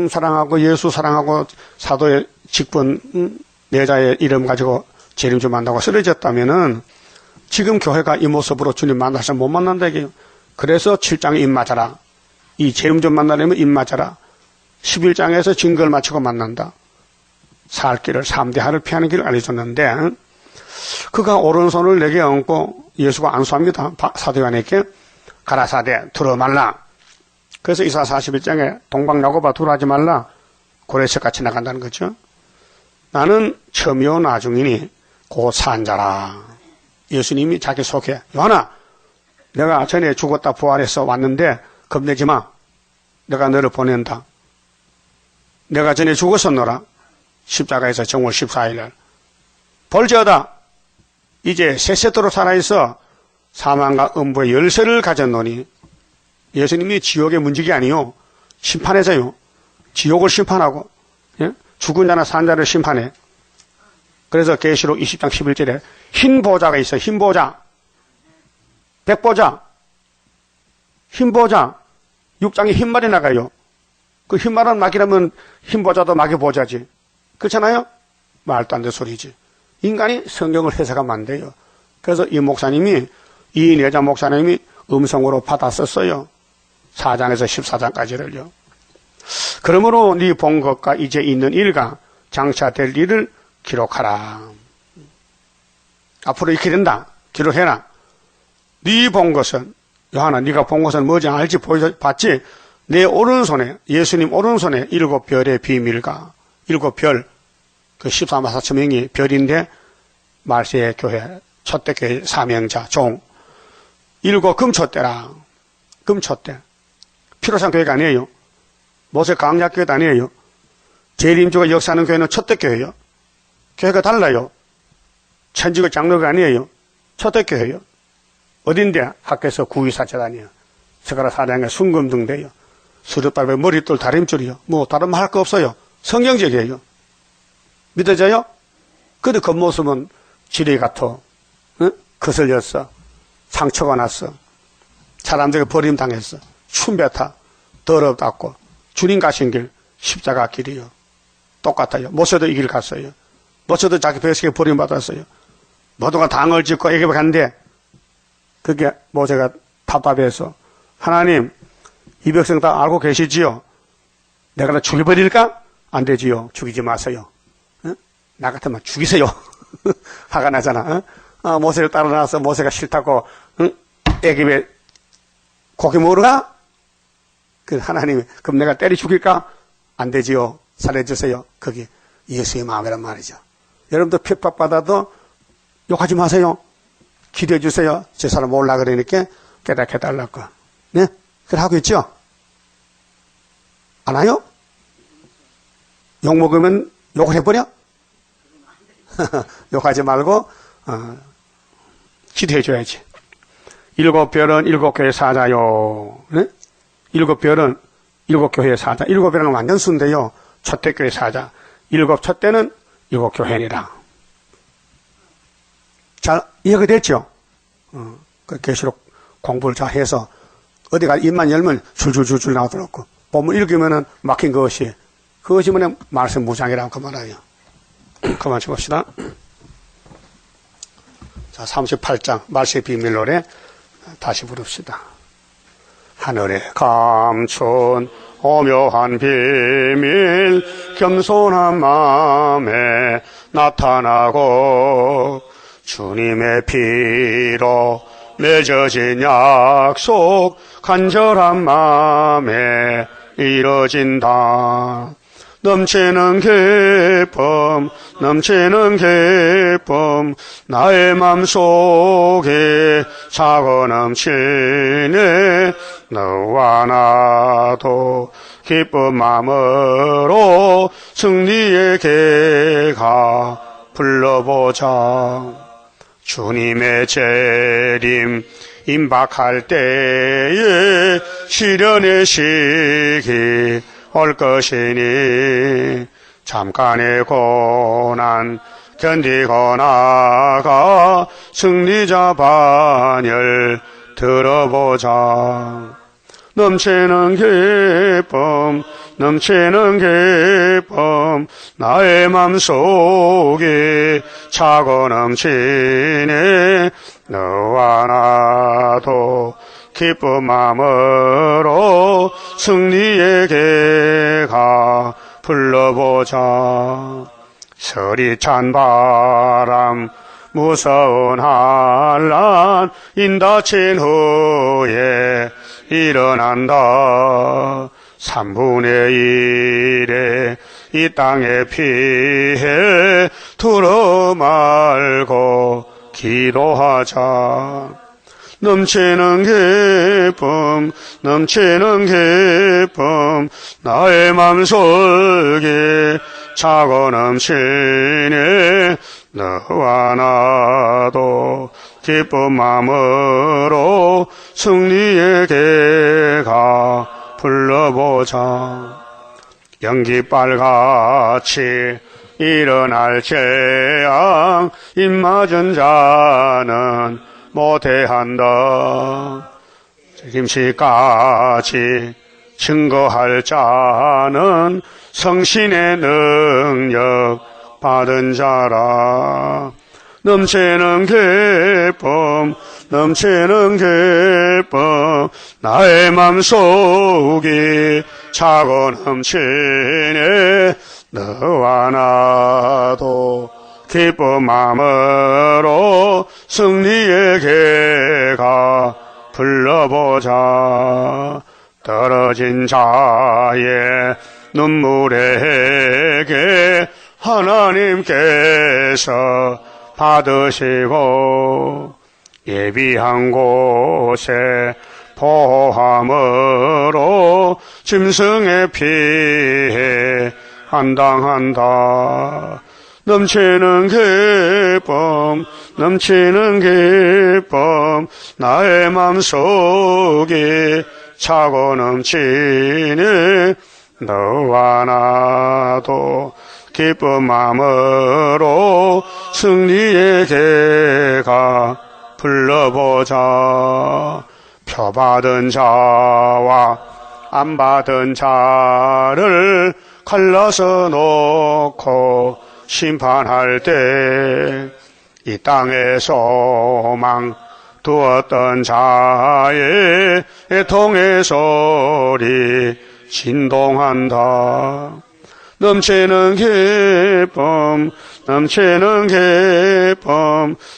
사랑하고 예수 사랑하고 사도의 직분 내자의 이름 가지고 재림주 만나고 쓰러졌다면은 지금 교회가 이 모습으로 주님 만나서 못 만난다 이게요. 그래서 7장에 입 맞아라. 이 재림주 만나려면 입 맞아라. 11장에서 증거를 마치고 만난다. 살 길을 3대 하를 피하는 길을 알려줬는데 그가 오른손을 내게 얹고 예수가 안수합니다. 사도 요한에게 가라사대 들어 말라. 그래서 이사 41장에 동방야고바 두루 하지 말라. 고레석같이 나간다는 거죠. 나는 처음이요 나중이니 곧 산자라. 예수님이 자기 소개. 요한아 내가 전에 죽었다 부활해서 왔는데 겁내지 마. 내가 너를 보낸다. 내가 전에 죽었었노라. 십자가에서 정월 14일날. 볼지어다. 이제 세세토록 살아있어 사망과 음부의 열쇠를 가졌노니 예수님이 지옥의 문직이 아니요. 심판해서요. 지옥을 심판하고 예? 죽은 자나 산 자를 심판해. 그래서 계시록 20장 11절에 흰 보좌가 있어요. 흰 보좌. 백보좌. 흰 보좌. 6장에 흰 말이 나가요. 그 흰 말은 막이라면 흰 보좌도 막이 보좌지. 그렇잖아요? 말도 안 되는 소리지. 인간이 성경을 해석하면 안 돼요. 그래서 이 목사님이, 이 여자 목사님이 음성으로 받았었어요. 4장에서 14장까지를요. 그러므로 네 본 것과 이제 있는 일과 장차 될 일을 기록하라. 앞으로 이렇게 된다. 기록해라. 네 본 것은, 요한아 네가 본 것은 뭐지 알지 봤지? 내 오른손에, 예수님 오른손에 7별의 비밀과 7별, 그 14만 4천 명이 별인데 말세의 교회 초대교회 사명자 종 7 금초대랑 금초대 피로상 교회가 아니에요. 모세 강약교회도 아니에요. 재림주가 역사하는 교회는 초대교회예요. 교회가 달라요. 천주교 장로가 아니에요. 초대교회예요. 어딘데? 학교에서 구의사재단이에요. 스가랴 4장에 순금등대요. 수렵밥에 머릿돌 다림줄이요. 뭐 다른 말 할 거 없어요. 성경적이에요. 믿어져요? 근데 겉모습은 지뢰 같아. 응? 거슬렸어. 상처가 났어. 사람들에게 버림당했어. 춤뱉어. 더럽다고. 주님 가신 길 십자가 길이요. 똑같아요. 모세도 이 길 갔어요. 모세도 자기 백성에게 버림받았어요. 모두가 당을 짓고 애굽에 간대. 그게 모세가 답답해서 하나님 이 백성 다 알고 계시지요? 내가 다 죽여버릴까? 안 되지요. 죽이지 마세요. 응? 나 같으면 죽이세요. 화가 나잖아. 응? 모세를 따라 나와서 모세가 싫다고 응? 애굽에 고기 먹으러 가? 그 하나님이 그럼 내가 때려 죽일까? 안 되지요. 살려주세요. 그게 예수의 마음이란 말이죠. 여러분도 핍박받아도 욕하지 마세요. 기도해 주세요. 저 사람 몰라 그러니까 깨닫게 해달라고. 네? 그래 하고 있죠? 안 와요? 욕 먹으면 욕을 해버려? 욕하지 말고 기도해 줘야지. 7별은 7교회 사자요. 네? 7별은 7교회 사자. 7별은 완전 순대요. 초대교회 사자. 7 촛대는 7교회니라. 잘 이해가 됐죠? 그 계시록 공부를 잘 해서 어디가 입만 열면 줄줄줄줄 나오더라고. 본문 읽으면은 막힌 그것이 뭐냐 말씀 무장이라고 그 말이에요. 그만 쳐봅시다. 자, 38장 말세의 비밀 노래 다시 부릅시다. 하늘에 감춘 오묘한 비밀 겸손한 마음에 나타나고 주님의 피로 맺어진 약속 간절한 마음에 이뤄진다. 넘치는 기쁨 넘치는 기쁨 나의 맘속에 차고 넘치네. 너와 나도 기쁜 마음으로 승리의 개가 불러보자. 주님의 재림 임박할 때에 시련의 시기 올 것이니 잠깐의 고난 견디고 나가 승리자 반열 들어보자. 넘치는 기쁨 넘치는 기쁨 나의 맘속에 차고 넘치네. 너와 나도 기쁜 마음으로 승리의 개가 불러보자. 서리찬 바람 무서운 한란 인다친 후에 일어난다. 3분의 1의 이 땅에 피해 두려 말고 기도하자. 넘치는 기쁨 넘치는 기쁨 나의 맘속에 차고 넘치네. 너와 나도 기쁜 마음으로 승리의 개가 불러보자. 연기빨같이 일어날 재앙 입맞은 자는 못해한다. 임시까지 증거할 자는 성신의 능력 받은 자라. 넘치는 기쁨 넘치는 기쁨 나의 맘속에 차고 넘치네. 너와 나도 기쁜 마음으로 승리의 개가 불러보자. 떨어진 자의 눈물에 해게 하나님께서 받으시고 예비한 곳에 포함으로 짐승의 피해 한당한다. 넘치는 기쁨 나의 맘속에 차고 넘치니 너와 나도 기쁜 마음으로 승리의 개가 불러보자. 표받은 자와 안 받은 자를 갈라서 놓고 심판할 때 이 땅에 소망 두었던 자의 애통의 소리 진동한다. 넘치는 기쁨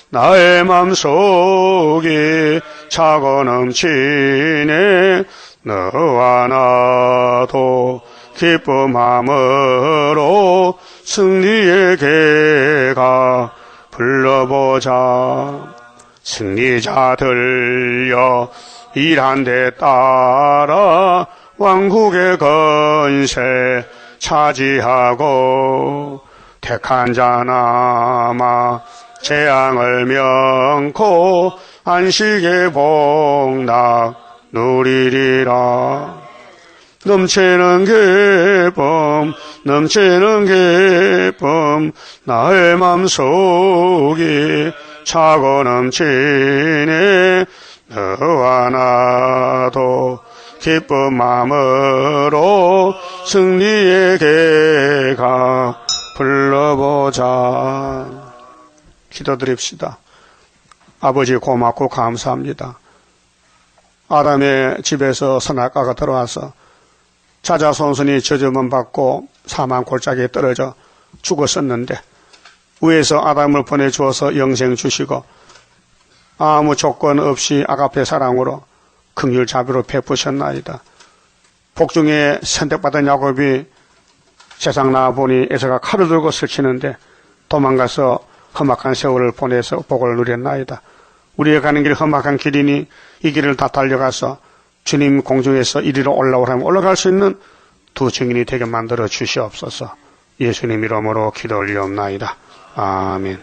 나의 맘속에 차고 넘치네. 너와 나도 기쁜 마음으로 승리의 개가 불러보자. 승리자들여 일한 데 따라 왕국의 건세 차지하고 택한 자나마 재앙을 면코 안식의 복락 누리리라. 넘치는 기쁨 나의 맘속에 차고 넘치네. 너와 나도 기쁜 마음으로 승리의 개가 불러보자. 기도드립시다. 아버지 고맙고 감사합니다. 아담의 집에서 선악과가 들어와서 자자손손이 저주만 받고 사망 골짜기에 떨어져 죽었었는데 위에서 아담을 보내주어서 영생 주시고 아무 조건 없이 아가페 사랑으로 긍휼 자비로 베푸셨나이다. 복중에 선택받은 야곱이 세상 나와보니 에서가 칼을 들고 설치는데 도망가서 험악한 세월을 보내서 복을 누렸나이다. 우리가 가는 길 험악한 길이니 이 길을 다 달려가서 주님 공중에서 이리로 올라오라면 올라갈 수 있는 두 증인이 되게 만들어 주시옵소서. 예수님 이름으로 기도 올리옵나이다. 아멘.